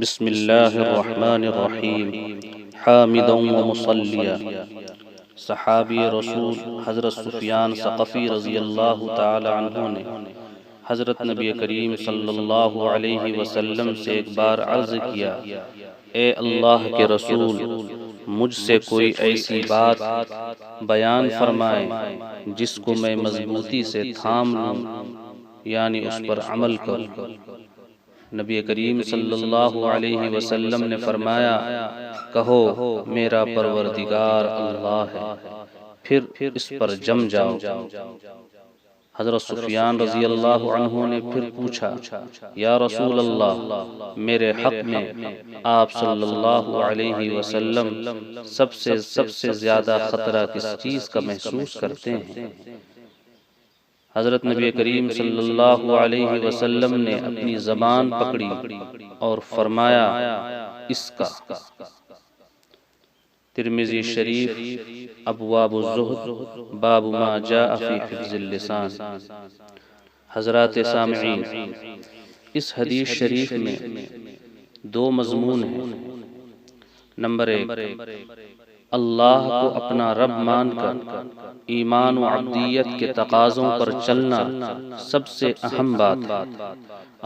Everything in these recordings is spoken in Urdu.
بسم اللہ الرحمن الرحیم حامدا ومصلیا۔ صحابی رسول حضرت سفیان ثقفی رضی اللہ تعالی عنہ نے حضرت نبی کریم صلی اللہ علیہ وسلم سے ایک بار عرض کیا، اے اللہ کے رسول، مجھ سے کوئی ایسی بات بیان فرمائیں جس کو میں مضبوطی سے تھام لوں، یعنی اس پر عمل کروں۔ نبی کریم صلی اللہ علیہ وسلم نے فرمایا، کہو میرا پروردگار اللہ ہے، پھر اس پر جم جاؤ۔ حضرت سفیان رضی اللہ عنہ نے پھر پوچھا، یا رسول اللہ، میرے حق میں آپ صلی اللہ علیہ وسلم سب سے زیادہ خطرہ کس چیز کا محسوس کرتے ہیں؟ حضرت نبی کریم صلی اللہ علیہ وسلم نے اپنی زبان پکڑی اور فرمایا، اس کا۔ ترمذی شریف ابواب الزہد باب ما جاء فی حفظ اللسان۔ حضرات سامعین، اس حدیث شریف میں دو مضمون ہیں۔ نمبر 1، اللہ کو اپنا رب مان کر ایمان و عبدیت کے تقاضوں پر چلنا سب سے اہم بات ہے۔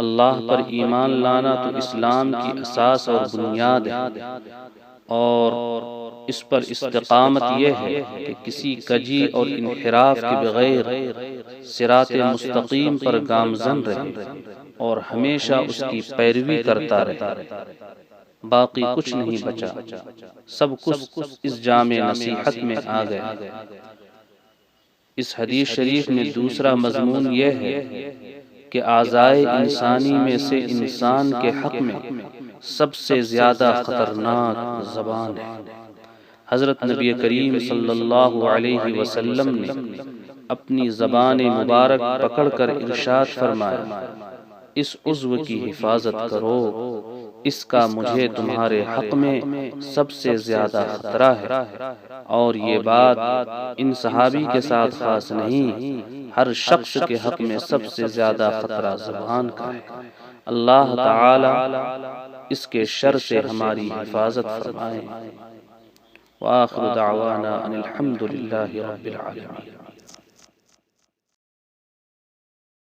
اللہ پر ایمان لانا تو اسلام کی اساس اور بنیاد ہے، اور اس پر استقامت یہ ہے کہ کسی کجی اور انحراف کے بغیر صراط مستقیم پر گامزن رہے اور ہمیشہ اس کی پیروی کرتا رہے۔ باقی کچھ نہیں بچا، سب کچھ اس جامع نصیحت میں آ گیا۔ اس حدیث شریف میں دوسرا مضمون یہ ہے کہ اعضائے انسانی میں سے انسان کے حق میں سب سے زیادہ خطرناک زبان ہے۔ حضرت نبی کریم صلی اللہ علیہ وسلم نے اپنی زبان مبارک پکڑ کر ارشاد فرمایا، اس عضو کی حفاظت کرو، اس کا مجھے تمہارے حق میں سب سے زیادہ خطرہ ہے۔ اور یہ بات ان صحابی کے ساتھ خاص نہیں، ہر شخص کے حق میں سب سے زیادہ خطرہ زبان کا ہے۔ اللہ تعالی اس کے شر سے ہماری حفاظت فرمائے۔ وآخر دعوانا ان الحمد للہ رب العالمین۔